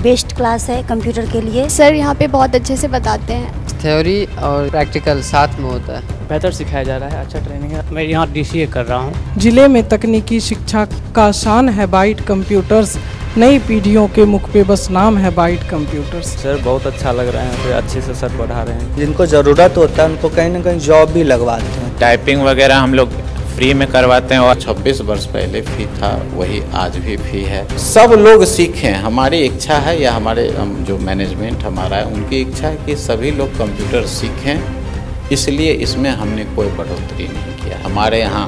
Best class है computer के लिए। सर यहाँ पे बहुत अच्छे से बताते हैं। थ्योरी और प्रैक्टिकल साथ में होता है। बेहतर सिखाया जा रहा है, अच्छा ट्रेनिंग है। मैं यहाँ DCA कर रहा हूँ। जिले में तकनीकी शिक्षा का शान है बाइट कंप्यूटर्स, नई पीढ़ियों के मुख पे बस नाम है बाइट कंप्यूटर्स। सर बहुत अच्छा लग रहा है, अच्छे से सर पढ़ा रहे हैं। जिनको ज़रूरत होता है उनको कहीं ना कहीं जॉब भी लगवाते हैं। टाइपिंग वगैरह हम लोग फ्री में करवाते हैं और 26 वर्ष पहले फी था, वही आज भी फी है। सब लोग सीखें, हमारी इच्छा है या हमारे जो मैनेजमेंट हमारा है उनकी इच्छा है कि सभी लोग कंप्यूटर सीखें, इसलिए इसमें हमने कोई बढ़ोतरी नहीं किया। हमारे यहाँ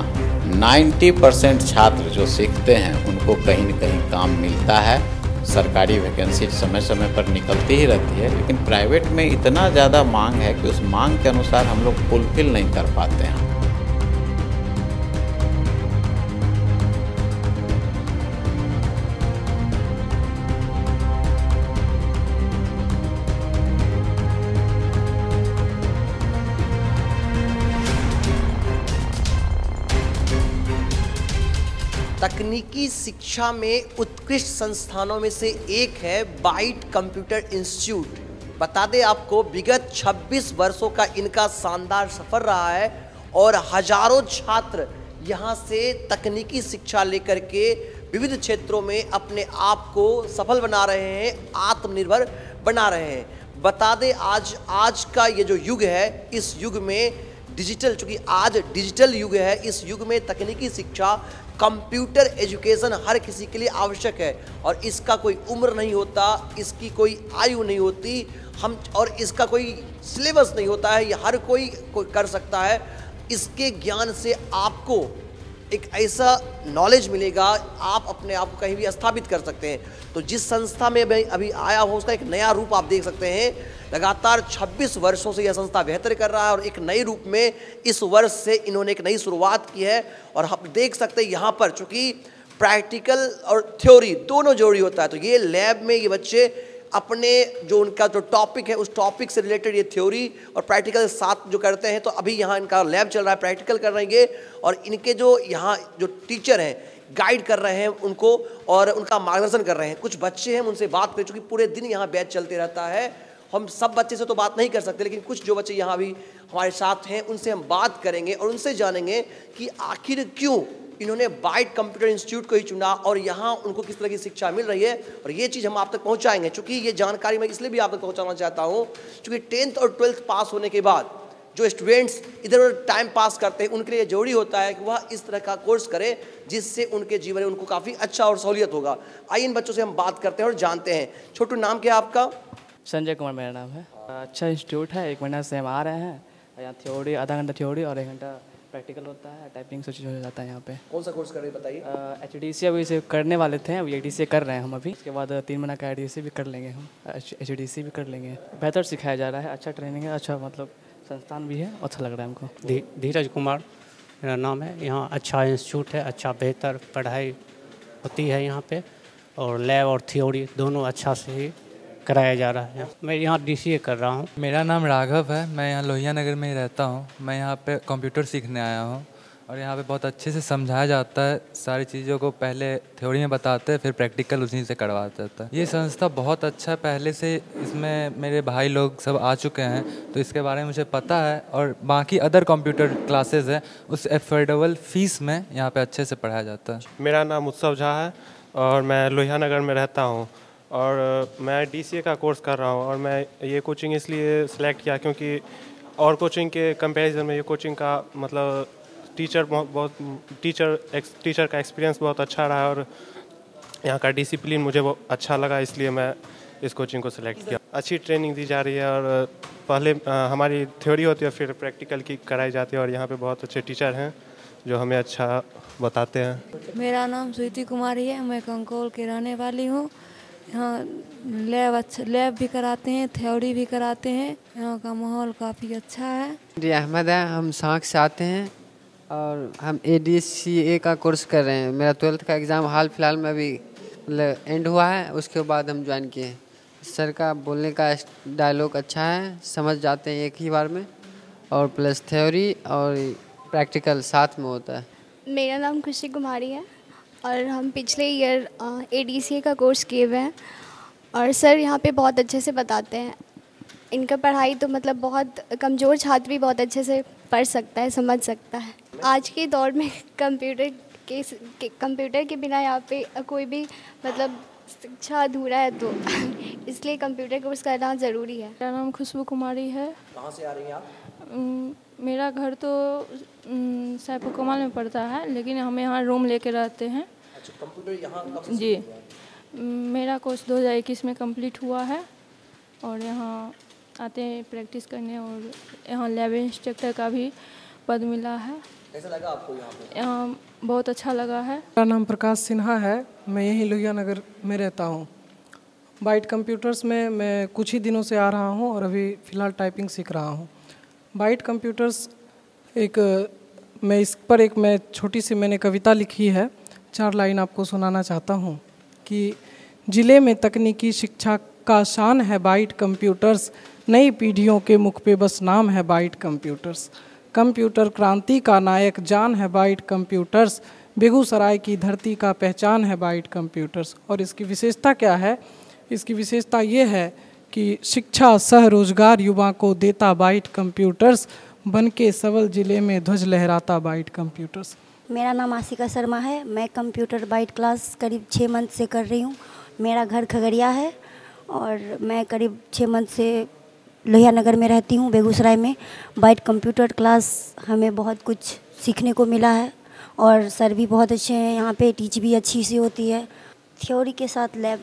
90% छात्र जो सीखते हैं उनको कहीं न कहीं काम मिलता है। सरकारी वैकेंसी समय समय पर निकलती ही रहती है, लेकिन प्राइवेट में इतना ज़्यादा मांग है कि उस मांग के अनुसार हम लोग फुलफिल नहीं कर पाते हैं। तकनीकी शिक्षा में उत्कृष्ट संस्थानों में से एक है बाइट कंप्यूटर इंस्टीट्यूट। बता दें आपको, विगत 26 वर्षों का इनका शानदार सफर रहा है और हजारों छात्र यहां से तकनीकी शिक्षा लेकर के विविध क्षेत्रों में अपने आप को सफल बना रहे हैं, आत्मनिर्भर बना रहे हैं। बता दें आज का ये जो युग है, इस युग में डिजिटल, चूँकि आज डिजिटल युग है, इस युग में तकनीकी शिक्षा, कंप्यूटर एजुकेशन हर किसी के लिए आवश्यक है और इसका कोई उम्र नहीं होता, इसकी कोई आयु नहीं होती, और इसका कोई सिलेबस नहीं होता है, ये हर कोई कर सकता है। इसके ज्ञान से आपको एक ऐसा नॉलेज मिलेगा, आप अपने आप को कहीं भी स्थापित कर सकते हैं। तो जिस संस्था में मैं अभी आया हूँ उसका एक नया रूप आप देख सकते हैं। लगातार 26 वर्षों से यह संस्था बेहतर कर रहा है और एक नए रूप में इस वर्ष से इन्होंने एक नई शुरुआत की है। और हम देख सकते हैं यहाँ पर चूँकि प्रैक्टिकल और थ्योरी दोनों जोड़ी होता है, तो ये लैब में ये बच्चे अपने जो उनका जो टॉपिक है उस टॉपिक से रिलेटेड ये थ्योरी और प्रैक्टिकल साथ जो करते हैं। तो अभी यहाँ इनका लैब चल रहा है, प्रैक्टिकल कर रहे हैं और इनके जो यहाँ जो टीचर हैं गाइड कर रहे हैं उनको और उनका मार्गदर्शन कर रहे हैं। कुछ बच्चे हैं, उनसे बात करें, चूँकि पूरे दिन यहाँ बैच चलते रहता है, हम सब बच्चे से तो बात नहीं कर सकते, लेकिन कुछ जो बच्चे यहाँ भी हमारे साथ हैं उनसे हम बात करेंगे और उनसे जानेंगे कि आखिर क्यों इन्होंने बाइट कंप्यूटर इंस्टीट्यूट को ही चुना और यहाँ उनको किस तरह की शिक्षा मिल रही है। और ये चीज़ हम आप तक पहुँचाएंगे, चूँकि ये जानकारी मैं इसलिए भी आप तक पहुँचाना चाहता हूँ चूँकि 10th और 12th पास होने के बाद जो स्टूडेंट्स इधर उधर टाइम पास करते हैं उनके लिए जरूरी होता है कि वह इस तरह का कोर्स करें जिससे उनके जीवन में उनको काफ़ी अच्छा और सहूलियत होगा। आइए इन बच्चों से हम बात करते हैं और जानते हैं। छोटू, नाम क्या है आपका? संजय कुमार मेरा नाम है। अच्छा इंस्टीट्यूट है, 1 महीना से हम आ रहे हैं। यहाँ थ्योरी आधा घंटा थ्योरी और 1 घंटा प्रैक्टिकल होता है, टाइपिंग सब चीज़ हो जाता है यहाँ पे। कौन सा कोर्स कर रहे हैं बताइए? HDC अभी से करने वाले थे, अभी HDC कर रहे हैं हम अभी। उसके बाद 3 महीना का HDC भी कर लेंगे हम, HDC भी कर लेंगे। बेहतर सिखाया जा रहा है, अच्छा ट्रेनिंग है, अच्छा मतलब संस्थान भी है, अच्छा लग रहा है हमको। धीरज कुमार मेरा नाम है। यहाँ अच्छा इंस्टीट्यूट है, अच्छा बेहतर पढ़ाई होती है यहाँ पे और लैब और थ्योरी दोनों अच्छा से ही कराया जा रहा है। मैं यहाँ DCA कर रहा हूँ। मेरा नाम राघव है, मैं यहाँ लोहिया नगर में ही रहता हूँ। मैं यहाँ पे कंप्यूटर सीखने आया हूँ और यहाँ पे बहुत अच्छे से समझाया जाता है। सारी चीज़ों को पहले थ्योरी में बताते हैं, फिर प्रैक्टिकल उसी से करवा देता है। ये संस्था बहुत अच्छा है, पहले से इसमें मेरे भाई लोग सब आ चुके हैं तो इसके बारे में मुझे पता है। और बाकी अदर कंप्यूटर क्लासेस है उस एफोर्डेबल फीस में यहाँ पे अच्छे से पढ़ाया जाता है। मेरा नाम उत्सव झा है और मैं लोहिया नगर में रहता हूँ और मैं DCA का कोर्स कर रहा हूँ। और मैं ये कोचिंग इसलिए सेलेक्ट किया क्योंकि और कोचिंग के कंपैरिजन में ये कोचिंग का मतलब टीचर का एक्सपीरियंस बहुत अच्छा रहा और यहाँ का डिसिप्लिन मुझे बहुत अच्छा लगा, इसलिए मैं इस कोचिंग को सिलेक्ट किया। अच्छी ट्रेनिंग दी जा रही है और पहले हमारी थ्योरी होती है फिर प्रैक्टिकल की कराई जाती है और यहाँ पे बहुत अच्छे टीचर हैं जो हमें अच्छा बताते हैं। मेरा नाम स्वीति कुमारी है, मैं कंकोल की रहने वाली हूँ। यहाँ लैब भी कराते हैं, थ्योरी भी कराते हैं। यहाँ का माहौल काफ़ी अच्छा है। जी अहमद है, हम साख से आते हैं और हम ADCA का कोर्स कर रहे हैं। मेरा 12th का एग्ज़ाम हाल फिलहाल में अभी एंड हुआ है, उसके बाद हम ज्वाइन किए। सर का बोलने का डायलॉग अच्छा है, समझ जाते हैं एक ही बार में और प्लस थ्योरी और प्रैक्टिकल साथ में होता है। मेरा नाम खुशी कुमारी है और हम पिछले ईयर ADCA का कोर्स किए हुए हैं और सर यहाँ पे बहुत अच्छे से बताते हैं। इनका पढ़ाई तो मतलब बहुत कमज़ोर छात्र भी बहुत अच्छे से पढ़ सकता है, समझ सकता है। आज के दौर में कंप्यूटर के बिना यहाँ पे कोई भी मतलब शिक्षा अधूरा है, तो इसलिए कंप्यूटर कोर्स करना ज़रूरी है। मेरा नाम खुशबू कुमारी है। कहाँ से आ रही हैं आप? मेरा घर तो सैफुल कमाल में पड़ता है, लेकिन हम यहाँ रूम लेके रहते हैं। अच्छा, कंप्यूटर यहाँ कब से जी, शुरू हुआ है? मेरा कोर्स 2021 में कंप्लीट हुआ है और यहाँ आते हैं प्रैक्टिस करने, और यहाँ लैब इंस्ट्रक्टर का भी पद मिला है। कैसा लगा आपको यहाँ पे? यहाँ बहुत अच्छा लगा है। मेरा नाम प्रकाश सिन्हा है, मैं यहीं लोहिया नगर में रहता हूँ। बाइट कंप्यूटर्स में मैं कुछ ही दिनों से आ रहा हूँ और अभी फ़िलहाल टाइपिंग सीख रहा हूँ। बाइट कंप्यूटर्स मैं इस पर मैं छोटी सी मैंने कविता लिखी है, 4 लाइन आपको सुनाना चाहता हूँ कि ज़िले में तकनीकी शिक्षा का शान है बाइट कंप्यूटर्स, नई पीढ़ियों के मुख पे बस नाम है बाइट कंप्यूटर्स। कंप्यूटर क्रांति का नायक जान है बाइट कंप्यूटर्स, बेगूसराय की धरती का पहचान है बाइट कंप्यूटर्स। और इसकी विशेषता क्या है? इसकी विशेषता ये है कि शिक्षा सह रोजगार युवा को देता बाइट कंप्यूटर्स, बन के सबल जिले में ध्वज लहराता बाइट कंप्यूटर्स। मेरा नाम आशिका शर्मा है। मैं कंप्यूटर बाइट क्लास करीब 6 मंथ से कर रही हूँ। मेरा घर खगड़िया है और मैं करीब 6 मंथ से लोहिया नगर में रहती हूँ, बेगूसराय में। बाइट कंप्यूटर क्लास हमें बहुत कुछ सीखने को मिला है और सर भी बहुत अच्छे हैं। यहाँ पे टीच भी अच्छी सी होती है, थ्योरी के साथ लैब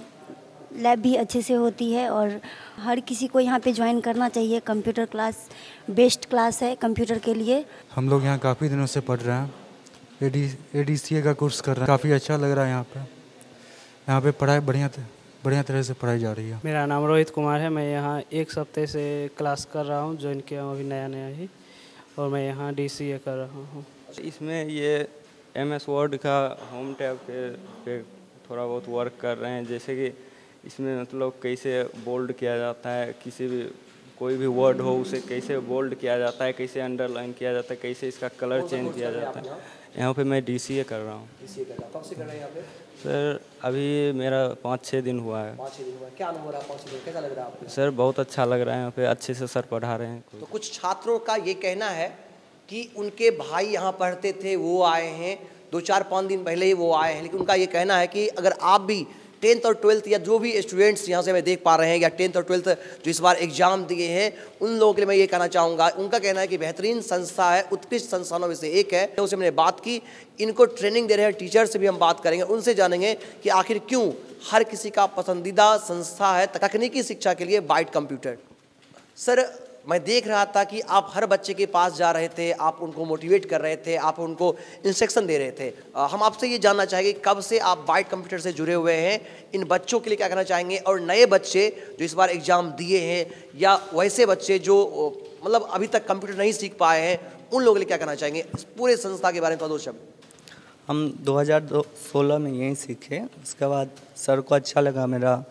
भी अच्छे से होती है और हर किसी को यहाँ पे ज्वाइन करना चाहिए। कंप्यूटर क्लास बेस्ट क्लास है कंप्यूटर के लिए। हम लोग यहाँ काफ़ी दिनों से पढ़ रहे हैं, ADCA का कोर्स कर रहे हैं। काफ़ी अच्छा लग रहा है यहाँ पे पढ़ाई बढ़िया तरह से पढ़ाई जा रही है। मेरा नाम रोहित कुमार है। मैं यहाँ 1 हफ्ते से क्लास कर रहा हूँ, ज्वाइन किया हूँ अभी नया ही, और मैं यहाँ DCA कर रहा हूँ। इसमें ये MS वर्ड का होम टैब पे थोड़ा बहुत वर्क कर रहे हैं। जैसे कि इसमें मतलब कैसे बोल्ड किया जाता है, कोई भी वर्ड हो उसे कैसे बोल्ड किया जाता है, कैसे अंडरलाइन किया जाता है, कैसे इसका कलर चेंज किया जाता है। यहाँ पे मैं DCA कर रहा हूँ। कब से कर रहे हैं यहाँ पे? सर अभी मेरा 5-6 दिन हुआ है। 5-6 दिन हुआ है। क्या अनुभव रहा 5-6 दिन? कैसा लग रहा है आपको? सर बहुत अच्छा लग रहा है, यहाँ पे अच्छे से सर पढ़ा रहे हैं। तो कुछ छात्रों का ये कहना है कि उनके भाई यहाँ पढ़ते थे, वो आए हैं, 2-4-5 दिन पहले ही वो आए हैं, लेकिन उनका ये कहना है कि अगर आप भी 10th और 12th या जो भी स्टूडेंट्स यहाँ से मैं देख पा रहे हैं या 10th और 12th जो इस बार एग्जाम दिए हैं, उन लोगों के लिए मैं ये कहना चाहूँगा, उनका कहना है कि बेहतरीन संस्था है, उत्कृष्ट संस्थानों में से एक है। उससे मैंने बात की, इनको ट्रेनिंग दे रहे हैं टीचर से भी हम बात करेंगे, उनसे जानेंगे कि आखिर क्यों हर किसी का पसंदीदा संस्था है तकनीकी शिक्षा के लिए बाइट कंप्यूटर। सर मैं देख रहा था कि आप हर बच्चे के पास जा रहे थे, आप उनको मोटिवेट कर रहे थे, आप उनको इंस्ट्रक्शन दे रहे थे। हम आपसे ये जानना चाहेंगे कब से आप बाइट कंप्यूटर से जुड़े हुए हैं, इन बच्चों के लिए क्या कहना चाहेंगे, और नए बच्चे जो इस बार एग्ज़ाम दिए हैं या वैसे बच्चे जो मतलब अभी तक कंप्यूटर नहीं सीख पाए हैं, उन लोगों के लिए क्या कहना चाहेंगे इस पूरे संस्था के बारे में? तो 2 शब्द। हम 2016 में यहीं सीखे, उसके बाद सर को अच्छा लगा मेरा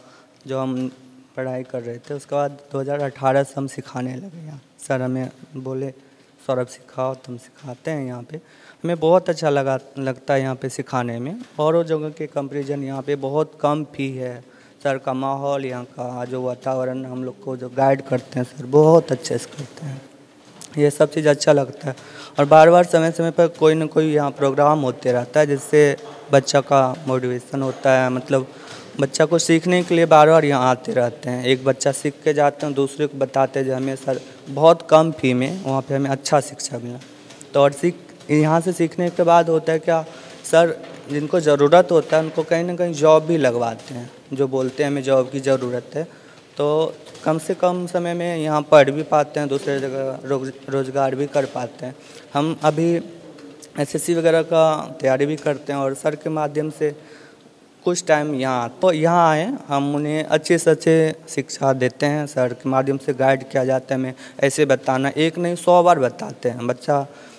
जो हम पढ़ाई कर रहे थे। उसके बाद 2018 से हम सिखाने लगे यहाँ। सर हमें बोले सौरभ सिखाओ, तुम सिखाते हैं यहाँ पे। हमें बहुत अच्छा लगता है यहाँ पे सिखाने में। और जगह के कंपैरिजन यहाँ पे बहुत कम फ़ी है। सर का माहौल, यहाँ का जो वातावरण, हम लोग को जो गाइड करते हैं सर, बहुत अच्छे से करते हैं। ये सब चीज़ अच्छा लगता है। और बार बार समय पर कोई ना कोई यहाँ प्रोग्राम होते रहता है, जिससे बच्चा का मोटिवेशन होता है। मतलब बच्चा को सीखने के लिए बार बार यहाँ आते रहते हैं। एक बच्चा सीख के जाते हैं, दूसरे को बताते हैं जो हमें सर बहुत कम फ़ी में वहाँ पे हमें अच्छा शिक्षा मिला। तो और यहाँ से सीखने के बाद होता है क्या, सर जिनको ज़रूरत होता है उनको कहीं ना कहीं जॉब भी लगवाते हैं, जो बोलते हैं हमें जॉब की ज़रूरत है। तो कम से कम समय में यहाँ पढ़ भी पाते हैं, दूसरे जगह रोज़गार भी कर पाते हैं। हम अभी SSC वगैरह का तैयारी भी करते हैं और सर के माध्यम से कुछ टाइम यहाँ आए, हम उन्हें अच्छे से अच्छे शिक्षा देते हैं। सर के माध्यम से गाइड किया जाता है, हमें ऐसे बताना, एक नहीं 100 बार बताते हैं।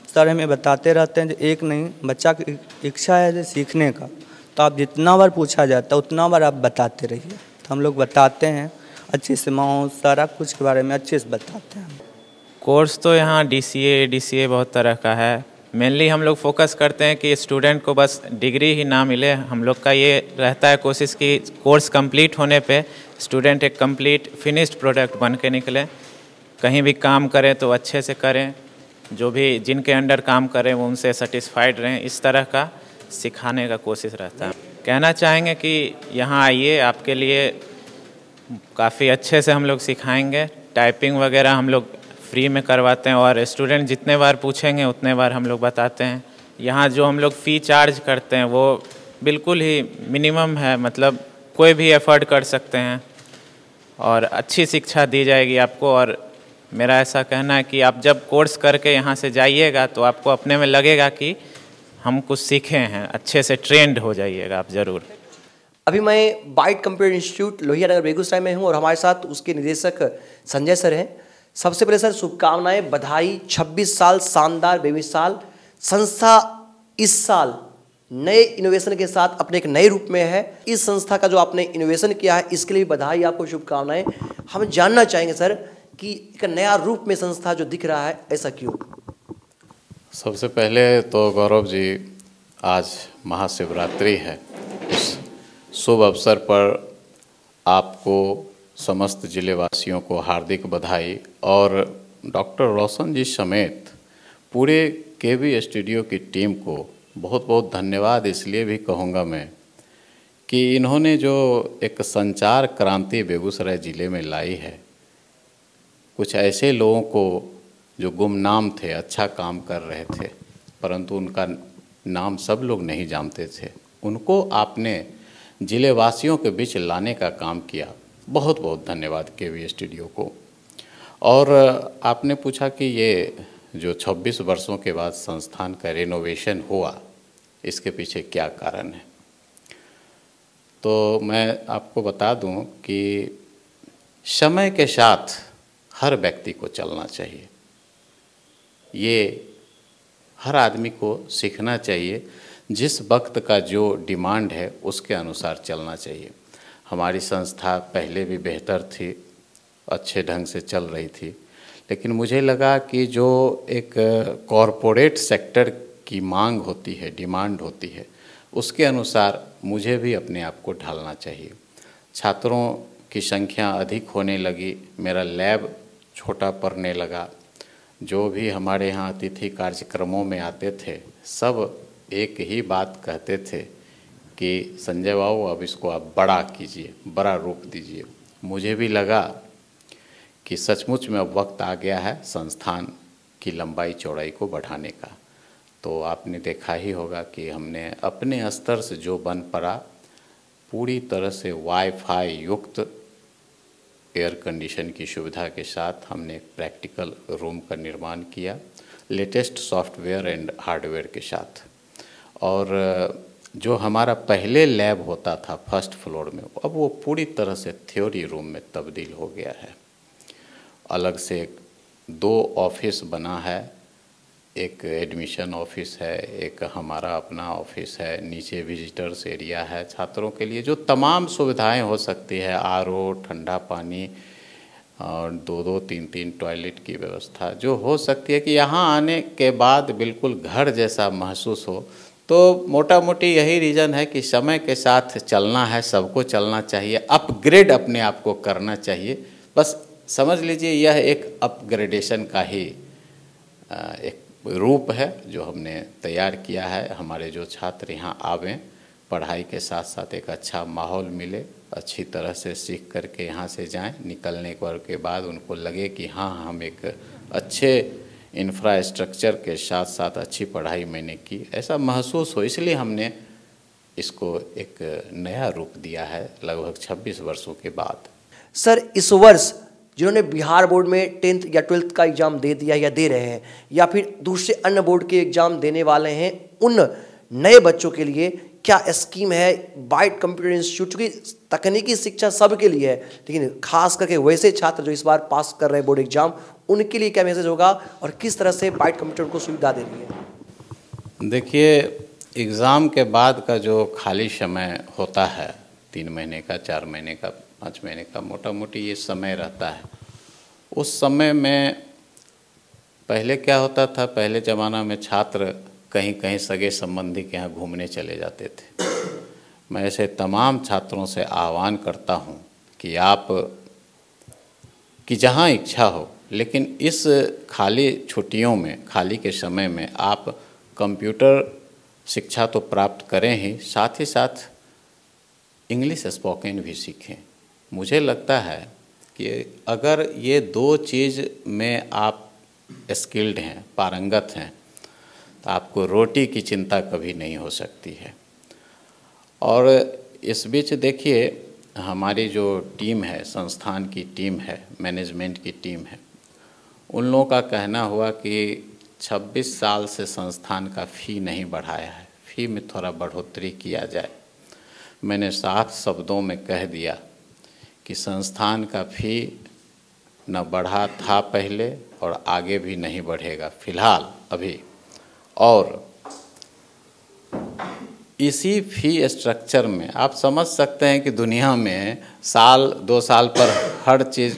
सर हमें बताते रहते हैं, एक नहीं, बच्चा की इच्छा है सीखने का, तो आप जितना बार पूछा जाता है उतना बार आप बताते रहिए। तो हम लोग बताते हैं अच्छे से, माहौल सारा कुछ के बारे में अच्छे से बताते हैं। कोर्स तो यहाँ DCA बहुत तरह का है। मेनली हम लोग फोकस करते हैं कि स्टूडेंट को बस डिग्री ही ना मिले। हम लोग का ये रहता है कोशिश कि कोर्स कंप्लीट होने पे स्टूडेंट एक कंप्लीट फिनिश्ड प्रोडक्ट बन के निकले। कहीं भी काम करें तो अच्छे से करें, जो भी जिनके अंडर काम करें वो उनसे सेटिस्फाइड रहें, इस तरह का सिखाने का कोशिश रहता है। कहना चाहेंगे कि यहाँ आइए, आपके लिए काफ़ी अच्छे से हम लोग सिखाएंगे। टाइपिंग वगैरह हम लोग फ्री में करवाते हैं और स्टूडेंट जितने बार पूछेंगे उतने बार हम लोग बताते हैं। यहाँ जो हम लोग फ़ी चार्ज करते हैं वो बिल्कुल ही मिनिमम है, मतलब कोई भी एफर्ड कर सकते हैं और अच्छी शिक्षा दी जाएगी आपको। और मेरा ऐसा कहना है कि आप जब कोर्स करके यहाँ से जाइएगा तो आपको अपने में लगेगा कि हम कुछ सीखे हैं, अच्छे से ट्रेंड हो जाइएगा आप ज़रूर। अभी मैं bite computer institute Lohia Nagar Begusarai में हूँ और हमारे साथ उसके निदेशक संजय सर हैं। सबसे पहले सर शुभकामनाएं, बधाई। 26 साल शानदार बेमिसाल संस्था इस साल नए इनोवेशन के साथ अपने एक नए रूप में है। इस संस्था का जो आपने इनोवेशन किया है इसके लिए बधाई, आपको शुभकामनाएं। हम जानना चाहेंगे सर कि एक नया रूप में संस्था जो दिख रहा है, ऐसा क्यों? सबसे पहले तो गौरव जी, आज महाशिवरात्रि है। इस शुभ अवसर पर आपको समस्त जिले वासियों को हार्दिक बधाई और डॉक्टर रोशन जी समेत पूरे केवी स्टूडियो की टीम को बहुत बहुत धन्यवाद इसलिए भी कहूँगा मैं कि इन्होंने जो एक संचार क्रांति बेगूसराय ज़िले में लाई है। कुछ ऐसे लोगों को जो गुमनाम थे, अच्छा काम कर रहे थे परंतु उनका नाम सब लोग नहीं जानते थे, उनको आपने जिले वासियों के बीच लाने का काम किया। बहुत बहुत धन्यवाद केवी स्टूडियो को। और आपने पूछा कि ये जो 26 वर्षों के बाद संस्थान का रेनोवेशन हुआ, इसके पीछे क्या कारण है, तो मैं आपको बता दूं कि समय के साथ हर व्यक्ति को चलना चाहिए। ये हर आदमी को सीखना चाहिए, जिस वक्त का जो डिमांड है उसके अनुसार चलना चाहिए। हमारी संस्था पहले भी बेहतर थी, अच्छे ढंग से चल रही थी, लेकिन मुझे लगा कि जो एक कॉरपोरेट सेक्टर की मांग होती है, डिमांड होती है, उसके अनुसार मुझे भी अपने आप को ढालना चाहिए। छात्रों की संख्या अधिक होने लगी, मेरा लैब छोटा पड़ने लगा। जो भी हमारे यहाँ अतिथि कार्यक्रमों में आते थे सब एक ही बात कहते थे कि संजय बाबू अब इसको आप बड़ा कीजिए, बड़ा रूप दीजिए। मुझे भी लगा कि सचमुच में अब वक्त आ गया है संस्थान की लंबाई चौड़ाई को बढ़ाने का। तो आपने देखा ही होगा कि हमने अपने स्तर से जो बन पड़ा, पूरी तरह से वाईफाई युक्त एयर कंडीशन की सुविधा के साथ हमने एक प्रैक्टिकल रूम का निर्माण किया, लेटेस्ट सॉफ्टवेयर एंड हार्डवेयर के साथ। और जो हमारा पहले लैब होता था फर्स्ट फ्लोर में, अब वो पूरी तरह से थ्योरी रूम में तब्दील हो गया है। अलग से 2 ऑफिस बना है, एक एडमिशन ऑफिस है, एक हमारा अपना ऑफिस है, नीचे विजिटर्स एरिया है छात्रों के लिए, जो तमाम सुविधाएं हो सकती है, आरओ, ठंडा पानी और 2-2, 3-3 टॉयलेट की व्यवस्था जो हो सकती है कि यहाँ आने के बाद बिल्कुल घर जैसा महसूस हो। तो मोटा मोटी यही रीज़न है कि समय के साथ चलना है, सबको चलना चाहिए, अपग्रेड अपने आप को करना चाहिए। बस समझ लीजिए यह एक अपग्रेडेशन का ही एक रूप है जो हमने तैयार किया है। हमारे जो छात्र यहाँ आवें, पढ़ाई के साथ साथ एक अच्छा माहौल मिले, अच्छी तरह से सीख करके यहाँ से जाएं, निकलने के बाद उनको लगे कि हाँ हम एक अच्छे इंफ्रास्ट्रक्चर के साथ साथ अच्छी पढ़ाई मैंने की, ऐसा महसूस हो। इसलिए हमने इसको एक नया रूप दिया है लगभग 26 वर्षों के बाद। सर, इस वर्ष जिन्होंने बिहार बोर्ड में 10th या 12th का एग्ज़ाम दे दिया या दे रहे हैं या फिर दूसरे अन्य बोर्ड के एग्ज़ाम देने वाले हैं, उन नए बच्चों के लिए क्या स्कीम है बाइट कंप्यूटर इंस्टीट्यूट? क्योंकि तकनीकी शिक्षा सबके लिए है, लेकिन खास करके वैसे छात्र जो इस बार पास कर रहे हैं बोर्ड एग्जाम, उनके लिए क्या मैसेज होगा और किस तरह से बाइट कंप्यूटर को सुविधा दे रही है? देखिए, एग्ज़ाम के बाद का जो खाली समय होता है, 3 महीने का, 4 महीने का, 5 महीने का, मोटा मोटी ये समय रहता है। उस समय में पहले क्या होता था, पहले ज़माना में छात्र कहीं कहीं सगे संबंधी के यहाँ घूमने चले जाते थे। मैं ऐसे तमाम छात्रों से आह्वान करता हूँ कि आप कि जहाँ इच्छा हो, लेकिन इस खाली छुट्टियों में, खाली के समय में आप कंप्यूटर शिक्षा तो प्राप्त करें ही, साथ ही साथ इंग्लिश स्पोकन भी सीखें। मुझे लगता है कि अगर ये दो चीज़ में आप स्किल्ड हैं, पारंगत हैं, तो आपको रोटी की चिंता कभी नहीं हो सकती है। और इस बीच देखिए, हमारी जो टीम है, संस्थान की टीम है, मैनेजमेंट की टीम है, उन लोगों का कहना हुआ कि 26 साल से संस्थान का फ़ी नहीं बढ़ाया है, फ़ी में थोड़ा बढ़ोतरी किया जाए। मैंने साफ शब्दों में कह दिया कि संस्थान का फ़ी न बढ़ा था पहले और आगे भी नहीं बढ़ेगा फ़िलहाल अभी, और इसी फ़ी स्ट्रक्चर में आप समझ सकते हैं कि दुनिया में साल 2 साल पर हर चीज़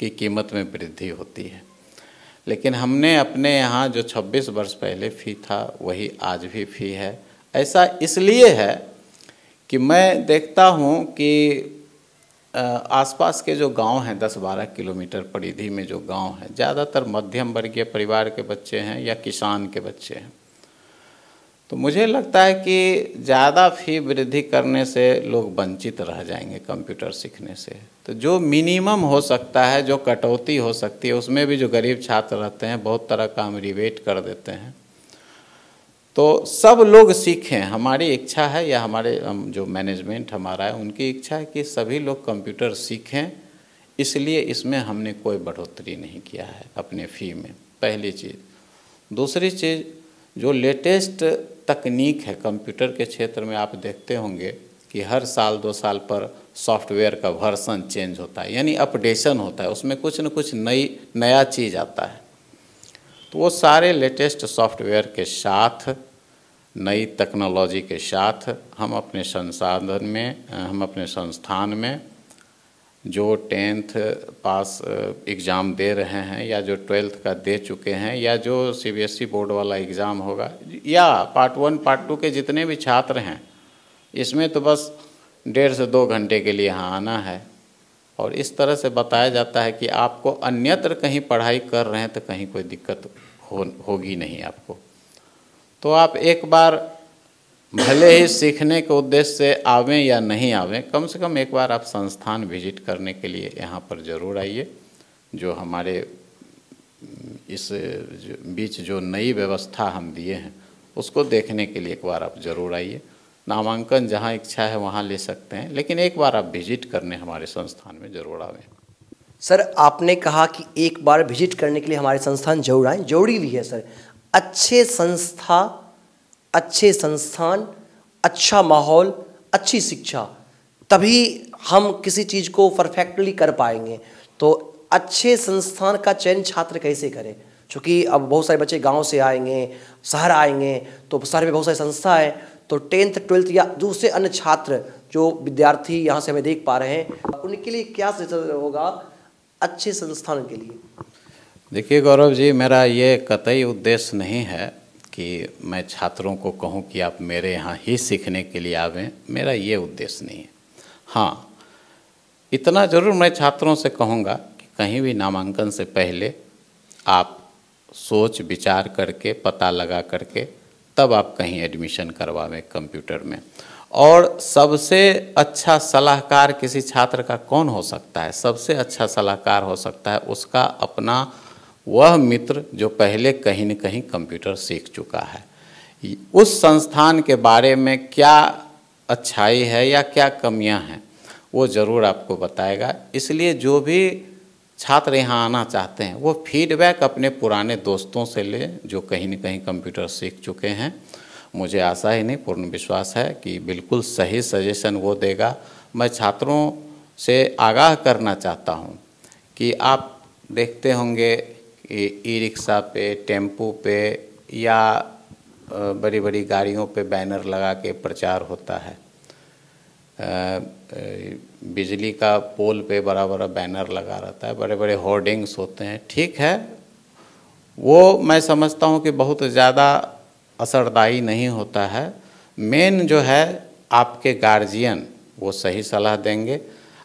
की कीमत में वृद्धि होती है, लेकिन हमने अपने यहाँ जो 26 वर्ष पहले फ़ी था वही आज भी फ़ी है। ऐसा इसलिए है कि मैं देखता हूँ कि आसपास के जो गांव हैं, 10-12 किलोमीटर परिधि में जो गांव हैं, ज़्यादातर मध्यम वर्गीय परिवार के बच्चे हैं या किसान के बच्चे हैं। तो मुझे लगता है कि ज़्यादा फ़ी वृद्धि करने से लोग वंचित रह जाएंगे कंप्यूटर सीखने से। तो जो मिनिमम हो सकता है, जो कटौती हो सकती है, उसमें भी जो गरीब छात्र रहते हैं बहुत तरह का हम रिबेट कर देते हैं। तो सब लोग सीखें, हमारी इच्छा है, या हमारे जो मैनेजमेंट हमारा है उनकी इच्छा है कि सभी लोग कंप्यूटर सीखें। इसलिए इसमें हमने कोई बढ़ोतरी नहीं किया है अपने फ़ी में, पहली चीज़। दूसरी चीज़, जो लेटेस्ट तकनीक है कंप्यूटर के क्षेत्र में, आप देखते होंगे कि हर साल 2 साल पर सॉफ्टवेयर का वर्जन चेंज होता है, यानी अपडेशन होता है, उसमें कुछ न कुछ नया चीज़ आता है। तो वो सारे लेटेस्ट सॉफ्टवेयर के साथ, नई टेक्नोलॉजी के साथ हम अपने संसाधन में, हम अपने संस्थान में जो 10th पास एग्ज़ाम दे रहे हैं, या जो 12th का दे चुके हैं, या जो CBSE बोर्ड वाला एग्ज़ाम होगा, या पार्ट 1 पार्ट 2 के जितने भी छात्र हैं, इसमें तो बस 1.5 से 2 घंटे के लिए यहाँ आना है। और इस तरह से बताया जाता है कि आपको अन्यत्र कहीं पढ़ाई कर रहे हैं तो कहीं कोई दिक्कत होगी नहीं आपको। तो आप एक बार भले ही सीखने के उद्देश्य से आवें या नहीं आवें, कम से कम एक बार आप संस्थान विजिट करने के लिए यहाँ पर ज़रूर आइए। जो हमारे इस बीच जो नई व्यवस्था हम दिए हैं उसको देखने के लिए एक बार आप ज़रूर आइए। नामांकन जहाँ इच्छा है वहाँ ले सकते हैं, लेकिन एक बार आप विजिट करने हमारे संस्थान में ज़रूर आवें। सर, आपने कहा कि एक बार विजिट करने के लिए हमारे संस्थान जरूर आएँ, जरूरी भी है सर। अच्छे संस्था, अच्छे संस्थान, अच्छा माहौल, अच्छी शिक्षा, तभी हम किसी चीज़ को परफेक्टली कर पाएंगे। तो अच्छे संस्थान का चयन छात्र कैसे करें? क्योंकि अब बहुत सारे बच्चे गांव से आएंगे, शहर आएंगे, तो शहर में बहुत सारी संस्था है, तो 10th 12th या दूसरे अन्य छात्र जो विद्यार्थी यहाँ से हमें देख पा रहे हैं, उनके लिए क्या सजेशन होगा अच्छे संस्थान के लिए? देखिए गौरव जी, मेरा ये कतई उद्देश्य नहीं है कि मैं छात्रों को कहूँ कि आप मेरे यहाँ ही सीखने के लिए आवें, मेरा ये उद्देश्य नहीं है। हाँ, इतना ज़रूर मैं छात्रों से कहूँगा कि कहीं भी नामांकन से पहले आप सोच विचार करके, पता लगा करके तब आप कहीं एडमिशन करवावें कंप्यूटर में। और सबसे अच्छा सलाहकार किसी छात्र का कौन हो सकता है? सबसे अच्छा सलाहकार हो सकता है उसका अपना वह मित्र जो पहले कहीं न कहीं कंप्यूटर सीख चुका है। उस संस्थान के बारे में क्या अच्छाई है या क्या कमियां हैं, वो ज़रूर आपको बताएगा। इसलिए जो भी छात्र यहाँ आना चाहते हैं वो फीडबैक अपने पुराने दोस्तों से लें जो कहीं न कहीं कंप्यूटर सीख चुके हैं। मुझे आशा ही नहीं, पूर्ण विश्वास है कि बिल्कुल सही सजेशन वो देगा। मैं छात्रों से आगाह करना चाहता हूँ कि आप देखते होंगे ई रिक्शा पे, टेम्पू पे या बड़ी बड़ी गाड़ियों पे बैनर लगा के प्रचार होता है। बिजली का पोल पे बड़ा बड़ा बैनर लगा रहता है, बड़े बड़े होर्डिंग्स होते हैं। ठीक है, वो मैं समझता हूँ कि बहुत ज़्यादा असरदायी नहीं होता है। मेन जो है आपके गार्जियन वो सही सलाह देंगे।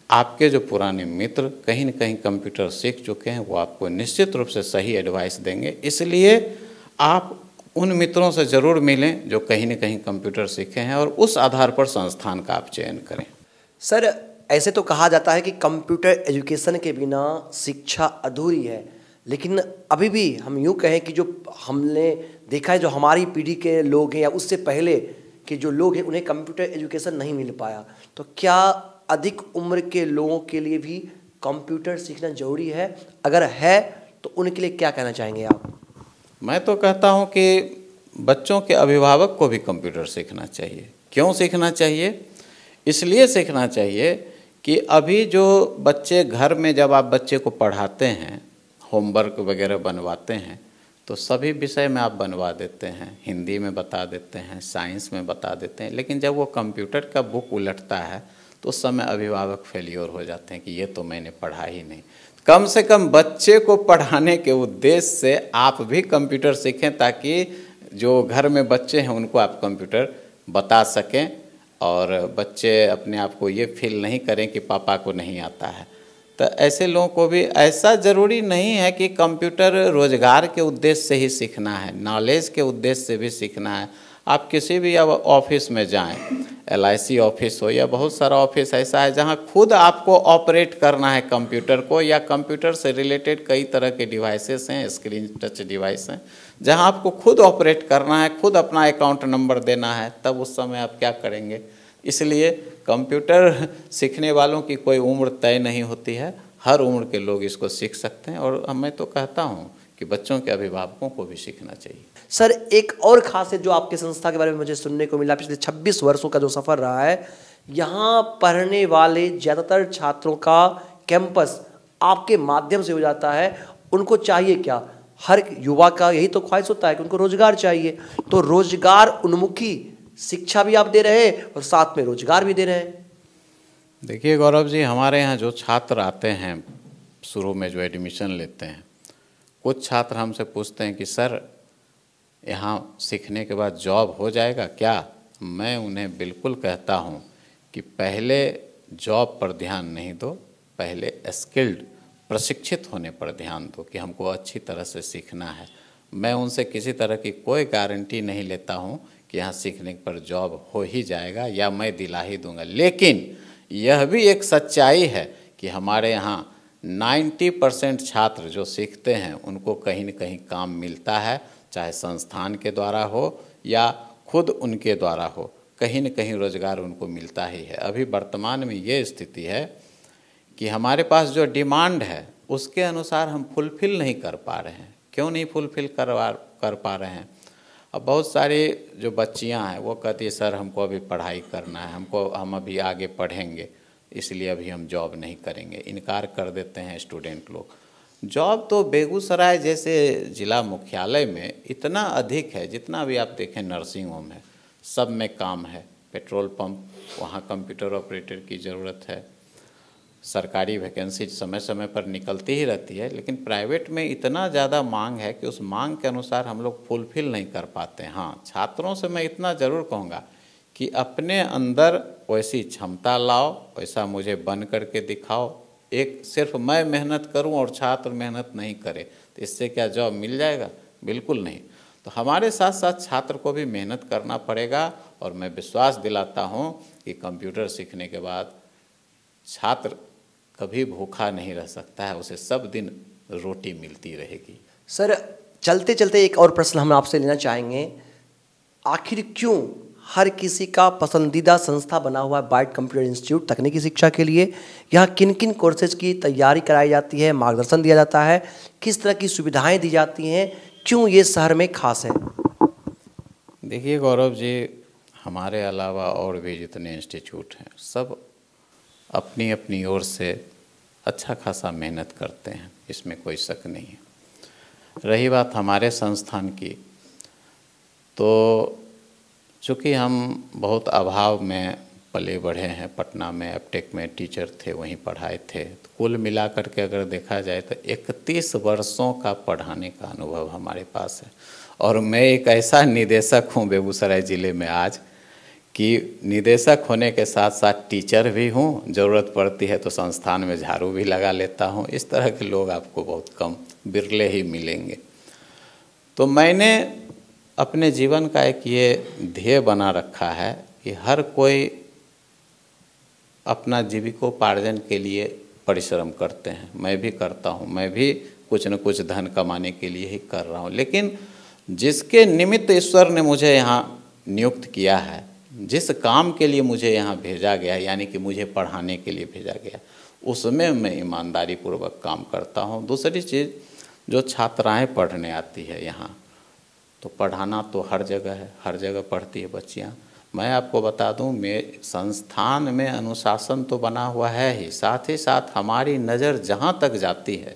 आपके जो पुराने मित्र कहीं न कहीं कंप्यूटर सीख चुके हैं वो आपको निश्चित रूप से सही एडवाइस देंगे। इसलिए आप उन मित्रों से ज़रूर मिलें जो कहीं न कहीं कंप्यूटर सीखे हैं और उस आधार पर संस्थान का आप चयन करें। सर, ऐसे तो कहा जाता है कि कंप्यूटर एजुकेशन के बिना शिक्षा अधूरी है, लेकिन अभी भी हम यूँ कहें कि जो हमने देखा है, जो हमारी पीढ़ी के लोग हैं या उससे पहले के जो लोग हैं, उन्हें कंप्यूटर एजुकेशन नहीं मिल पाया, तो क्या अधिक उम्र के लोगों के लिए भी कंप्यूटर सीखना ज़रूरी है? अगर है तो उनके लिए क्या कहना चाहेंगे आप? मैं तो कहता हूँ कि बच्चों के अभिभावक को भी कंप्यूटर सीखना चाहिए। क्यों सीखना चाहिए? इसलिए सीखना चाहिए कि अभी जो बच्चे घर में जब आप बच्चे को पढ़ाते हैं, होमवर्क वगैरह बनवाते हैं, तो सभी विषय में आप बनवा देते हैं, हिंदी में बता देते हैं, साइंस में बता देते हैं, लेकिन जब वो कंप्यूटर का बुक उलटता है तो उस समय अभिभावक फेलियर हो जाते हैं कि ये तो मैंने पढ़ा ही नहीं। कम से कम बच्चे को पढ़ाने के उद्देश्य से आप भी कंप्यूटर सीखें, ताकि जो घर में बच्चे हैं उनको आप कंप्यूटर बता सकें और बच्चे अपने आप को ये फील नहीं करें कि पापा को नहीं आता है। तो ऐसे लोगों को भी, ऐसा ज़रूरी नहीं है कि कंप्यूटर रोज़गार के उद्देश्य से ही सीखना है, नॉलेज के उद्देश्य से भी सीखना है। आप किसी भी अब ऑफिस में जाएं, LIC ऑफिस हो या बहुत सारा ऑफिस ऐसा है जहां खुद आपको ऑपरेट करना है कंप्यूटर को, या कंप्यूटर से रिलेटेड कई तरह के डिवाइसेस हैं, स्क्रीन टच डिवाइस हैं, जहां आपको खुद ऑपरेट करना है, खुद अपना अकाउंट नंबर देना है, तब उस समय आप क्या करेंगे? इसलिए कंप्यूटर सीखने वालों की कोई उम्र तय नहीं होती है, हर उम्र के लोग इसको सीख सकते हैं। और मैं तो कहता हूँ कि बच्चों के अभिभावकों को भी सीखना चाहिए। सर, एक और खासियत जो आपके संस्था के बारे में मुझे सुनने को मिला, पिछले 26 वर्षों का जो सफ़र रहा है, यहाँ पढ़ने वाले ज़्यादातर छात्रों का कैंपस आपके माध्यम से हो जाता है। उनको चाहिए क्या? हर युवा का यही तो ख्वाहिश होता है कि उनको रोजगार चाहिए, तो रोजगार उन्मुखी शिक्षा भी आप दे रहे हैं और साथ में रोजगार भी दे रहे हैं। देखिए गौरव जी, हमारे यहाँ जो छात्र आते हैं शुरू में जो एडमिशन लेते हैं, कुछ छात्र हमसे पूछते हैं कि सर यहाँ सीखने के बाद जॉब हो जाएगा क्या? मैं उन्हें बिल्कुल कहता हूँ कि पहले जॉब पर ध्यान नहीं दो, पहले स्किल्ड प्रशिक्षित होने पर ध्यान दो कि हमको अच्छी तरह से सीखना है। मैं उनसे किसी तरह की कोई गारंटी नहीं लेता हूँ कि यहाँ सीखने पर जॉब हो ही जाएगा या मैं दिला ही दूंगा, लेकिन यह भी एक सच्चाई है कि हमारे यहाँ 90% छात्र जो सीखते हैं उनको कहीं न कहीं काम मिलता है, चाहे संस्थान के द्वारा हो या खुद उनके द्वारा हो, कहीं न कहीं रोजगार उनको मिलता ही है। अभी वर्तमान में ये स्थिति है कि हमारे पास जो डिमांड है उसके अनुसार हम फुलफिल नहीं कर पा रहे हैं। क्यों नहीं फुलफिल कर पा रहे हैं? अब बहुत सारी जो बच्चियां हैं वो कहती है सर हमको अभी पढ़ाई करना है, हम अभी आगे पढ़ेंगे, इसलिए अभी हम जॉब नहीं करेंगे, इनकार कर देते हैं स्टूडेंट लोग। जॉब तो बेगूसराय जैसे ज़िला मुख्यालय में इतना अधिक है, जितना भी आप देखें नर्सिंग होम है, सब में काम है। पेट्रोल पंप, वहाँ कंप्यूटर ऑपरेटर की ज़रूरत है। सरकारी वैकेंसी समय समय पर निकलती ही रहती है, लेकिन प्राइवेट में इतना ज़्यादा मांग है कि उस मांग के अनुसार हम लोग फुलफिल नहीं कर पाते। हाँ, छात्रों से मैं इतना ज़रूर कहूँगा कि अपने अंदर वैसी क्षमता लाओ, वैसा मुझे बन करके दिखाओ। एक सिर्फ मैं मेहनत करूं और छात्र मेहनत नहीं करे तो इससे क्या जॉब मिल जाएगा? बिल्कुल नहीं। तो हमारे साथ साथ छात्र को भी मेहनत करना पड़ेगा और मैं विश्वास दिलाता हूं कि कंप्यूटर सीखने के बाद छात्र कभी भूखा नहीं रह सकता है, उसे सब दिन रोटी मिलती रहेगी। सर, चलते चलते एक और प्रश्न हम आपसे लेना चाहेंगे, आखिर क्यों हर किसी का पसंदीदा संस्था बना हुआ है बाइट कंप्यूटर इंस्टीट्यूट तकनीकी शिक्षा के लिए? यहाँ किन किन कोर्सेज की तैयारी कराई जाती है, मार्गदर्शन दिया जाता है, किस तरह की सुविधाएं दी जाती हैं, क्यों ये शहर में खास है? देखिए गौरव जी, हमारे अलावा और भी जितने इंस्टीट्यूट हैं सब अपनी अपनी ओर से अच्छा खासा मेहनत करते हैं, इसमें कोई शक नहीं है। रही बात हमारे संस्थान की, तो चूँकि हम बहुत अभाव में पले बढ़े हैं, पटना में एपटेक में टीचर थे, वहीं पढ़ाए थे। तो कुल मिलाकर के अगर देखा जाए तो 31 वर्षों का पढ़ाने का अनुभव हमारे पास है। और मैं एक ऐसा निदेशक हूँ बेगूसराय ज़िले में आज कि निदेशक होने के साथ साथ टीचर भी हूँ, ज़रूरत पड़ती है तो संस्थान में झाड़ू भी लगा लेता हूँ। इस तरह के लोग आपको बहुत कम, बिरले ही मिलेंगे। तो मैंने अपने जीवन का एक ये ध्येय बना रखा है कि हर कोई अपना जीविकोपार्जन के लिए परिश्रम करते हैं, मैं भी करता हूँ, मैं भी कुछ न कुछ धन कमाने के लिए ही कर रहा हूँ। लेकिन जिसके निमित्त ईश्वर ने मुझे यहाँ नियुक्त किया है, जिस काम के लिए मुझे यहाँ भेजा गया, यानी कि मुझे पढ़ाने के लिए भेजा गया, उसमें मैं ईमानदारी पूर्वक काम करता हूँ। दूसरी चीज़, जो छात्राएँ पढ़ने आती है यहाँ, तो पढ़ाना तो हर जगह है, हर जगह पढ़ती है बच्चियाँ। मैं आपको बता दूं, मैं संस्थान में अनुशासन तो बना हुआ है ही, साथ साथ हमारी नज़र जहाँ तक जाती है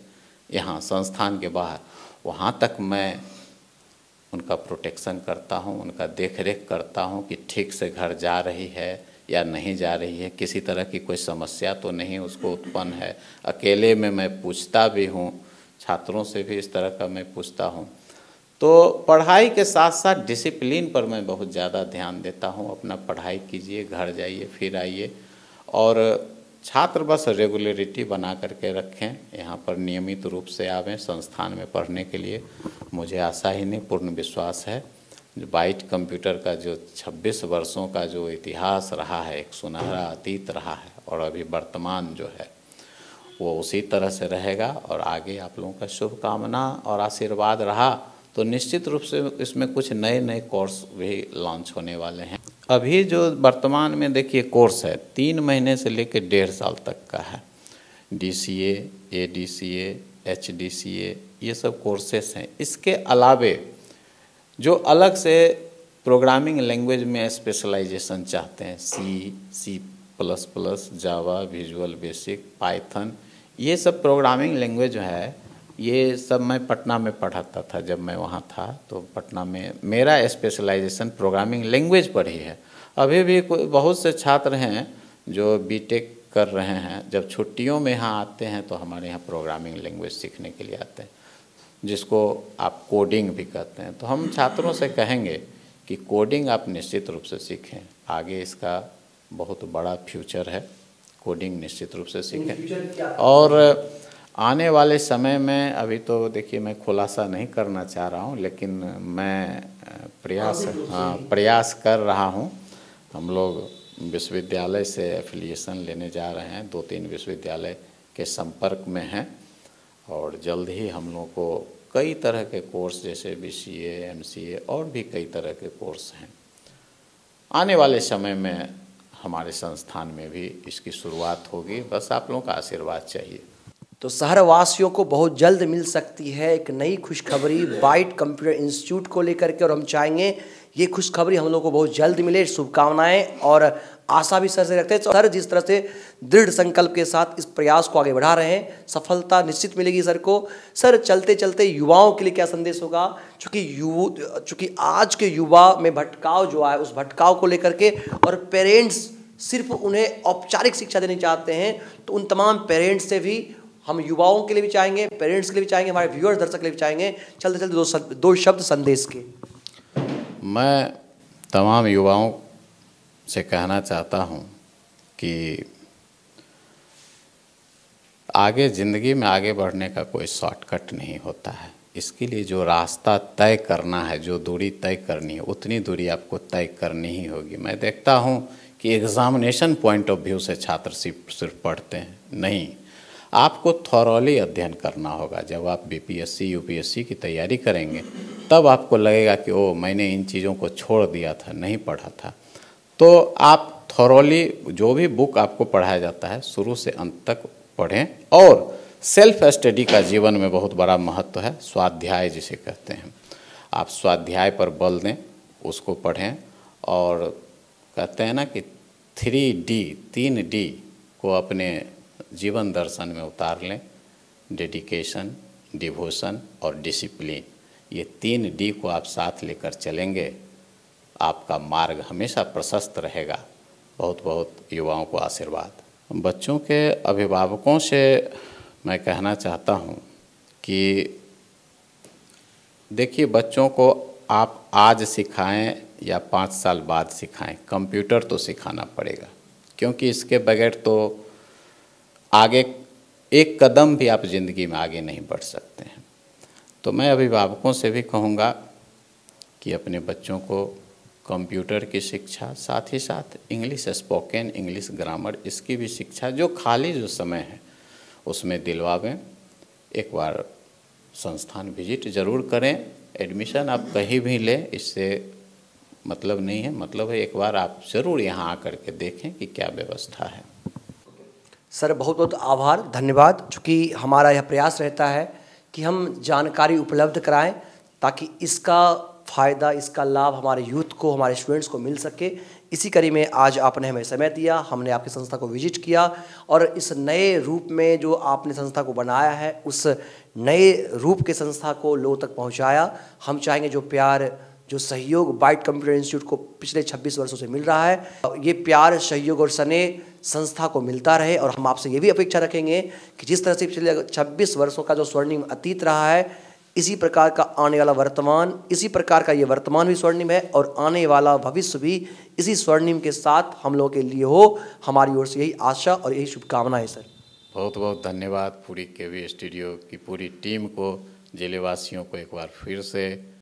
यहाँ संस्थान के बाहर, वहाँ तक मैं उनका प्रोटेक्शन करता हूँ, उनका देख रेख करता हूँ कि ठीक से घर जा रही है या नहीं जा रही है, किसी तरह की कोई समस्या तो नहीं उसको उत्पन्न है। अकेले में मैं पूछता भी हूँ, छात्रों से भी इस तरह का मैं पूछता हूँ। तो पढ़ाई के साथ साथ डिसिप्लिन पर मैं बहुत ज़्यादा ध्यान देता हूँ। अपना पढ़ाई कीजिए, घर जाइए, फिर आइए, और छात्र बस रेगुलरिटी बना करके रखें, यहाँ पर नियमित रूप से आवें संस्थान में पढ़ने के लिए। मुझे आशा ही नहीं, पूर्ण विश्वास है। बाइट कंप्यूटर का जो 26 वर्षों का जो इतिहास रहा है, एक सुनहरा अतीत रहा है, और अभी वर्तमान जो है वो उसी तरह से रहेगा। और आगे आप लोगों का शुभकामना और आशीर्वाद रहा तो निश्चित रूप से इसमें कुछ नए नए कोर्स भी लॉन्च होने वाले हैं। अभी जो वर्तमान में देखिए कोर्स है, 3 महीने से लेकर 1.5 साल तक का है। DCA, ADCA, HDCA, ये सब कोर्सेस हैं। इसके अलावे जो अलग से प्रोग्रामिंग लैंग्वेज में स्पेशलाइजेशन चाहते हैं, C++, जावा, विजुअल बेसिक, पाइथन, ये सब प्रोग्रामिंग लैंग्वेज जो है, ये सब मैं पटना में पढ़ाता था। जब मैं वहाँ था तो पटना में मेरा स्पेशलाइजेशन प्रोग्रामिंग लैंग्वेज पर ही है। अभी भी बहुत से छात्र हैं जो बीटेक कर रहे हैं, जब छुट्टियों में यहाँ आते हैं तो हमारे यहाँ प्रोग्रामिंग लैंग्वेज सीखने के लिए आते हैं, जिसको आप कोडिंग भी कहते हैं। तो हम छात्रों से कहेंगे कि कोडिंग आप निश्चित रूप से सीखें, आगे इसका बहुत बड़ा फ्यूचर है, कोडिंग निश्चित रूप से सीखें। और आने वाले समय में, अभी तो देखिए मैं खुलासा नहीं करना चाह रहा हूँ, लेकिन मैं प्रयास कर रहा हूँ। हम लोग विश्वविद्यालय से एफिलिएशन लेने जा रहे हैं, 2-3 विश्वविद्यालय के संपर्क में हैं, और जल्द ही हम लोग को कई तरह के कोर्स जैसे BCA, MCA और भी कई तरह के कोर्स हैं। आने वाले समय में हमारे संस्थान में भी इसकी शुरुआत होगी, बस आप लोगों का आशीर्वाद चाहिए। तो शहरवासियों को बहुत जल्द मिल सकती है एक नई खुशखबरी बाइट कंप्यूटर इंस्टीट्यूट को लेकर के, और हम चाहेंगे ये खुशखबरी हम लोगों को बहुत जल्द मिले। शुभकामनाएं और आशा भी सर से रखते हैं। सर जिस तरह से दृढ़ संकल्प के साथ इस प्रयास को आगे बढ़ा रहे हैं, सफलता निश्चित मिलेगी सर को। सर चलते चलते युवाओं के लिए क्या संदेश होगा, चूँकि आज के युवा में भटकाव जो है, उस भटकाव को लेकर के, और पेरेंट्स सिर्फ उन्हें औपचारिक शिक्षा देनी चाहते हैं, तो उन तमाम पेरेंट्स से भी हम युवाओं के लिए भी चाहेंगे, पेरेंट्स के लिए भी चाहेंगे, हमारे व्यूअर्स दर्शक के लिए भी चाहेंगे, चलते चलते दो शब्द संदेश के। मैं तमाम युवाओं से कहना चाहता हूं कि आगे ज़िंदगी में आगे बढ़ने का कोई शॉर्टकट नहीं होता है। इसके लिए जो रास्ता तय करना है, जो दूरी तय करनी है, उतनी दूरी आपको तय करनी ही होगी। मैं देखता हूं कि एग्ज़ामिनेशन पॉइंट ऑफ व्यू से छात्र सिर्फ पढ़ते हैं, नहीं, आपको थॉरली अध्ययन करना होगा। जब आप BPSC UPSC की तैयारी करेंगे तब आपको लगेगा कि ओ मैंने इन चीज़ों को छोड़ दिया था, नहीं पढ़ा था। तो आप थॉरली जो भी बुक आपको पढ़ाया जाता है शुरू से अंत तक पढ़ें, और सेल्फ स्टडी का जीवन में बहुत बड़ा महत्व है। स्वाध्याय जिसे कहते हैं, आप स्वाध्याय पर बल दें, उसको पढ़ें, और कहते हैं ना कि 3D को अपने जीवन दर्शन में उतार लें। डेडिकेशन, डिवोशन और डिसिप्लिन, ये 3D को आप साथ लेकर चलेंगे, आपका मार्ग हमेशा प्रशस्त रहेगा बहुत बहुत युवाओं को आशीर्वाद। बच्चों के अभिभावकों से मैं कहना चाहता हूँ कि देखिए, बच्चों को आप आज सिखाएं या 5 साल बाद सिखाएं, कंप्यूटर तो सिखाना पड़ेगा, क्योंकि इसके बगैर तो आगे एक कदम भी आप ज़िंदगी में आगे नहीं बढ़ सकते हैं। तो मैं अभिभावकों से भी कहूँगा कि अपने बच्चों को कंप्यूटर की शिक्षा, साथ ही साथ इंग्लिश स्पोकन, इंग्लिश ग्रामर, इसकी भी शिक्षा जो खाली जो समय है उसमें दिलवावें। एक बार संस्थान विजिट ज़रूर करें। एडमिशन आप कहीं भी लें, इससे मतलब नहीं है, मतलब है एक बार आप ज़रूर यहाँ आकर के देखें कि क्या व्यवस्था है। सर बहुत बहुत आभार, धन्यवाद। चूँकि हमारा यह प्रयास रहता है कि हम जानकारी उपलब्ध कराएं ताकि इसका फ़ायदा, इसका लाभ हमारे यूथ को, हमारे स्टूडेंट्स को मिल सके। इसी कड़ी में आज आपने हमें समय दिया, हमने आपकी संस्था को विजिट किया और इस नए रूप में जो आपने संस्था को बनाया है, उस नए रूप के संस्था को लोगों तक पहुंचाया। हम चाहेंगे जो प्यार, जो सहयोग बाइट कंप्यूटर इंस्टीट्यूट को पिछले 26 वर्षों से मिल रहा है, ये प्यार, सहयोग और स्नेह संस्था को मिलता रहे। और हम आपसे ये भी अपेक्षा रखेंगे कि जिस तरह से पिछले 26 वर्षों का जो स्वर्णिम अतीत रहा है, इसी प्रकार का आने वाला वर्तमान, इसी प्रकार का ये वर्तमान भी स्वर्णिम है और आने वाला भविष्य भी इसी स्वर्णिम के साथ हम लोगों के लिए हो। हमारी ओर से यही आशा और यही शुभकामनाएं सर। बहुत बहुत धन्यवाद पूरी केवी स्टूडियो की पूरी टीम को, जिलेवासियों को एक बार फिर से।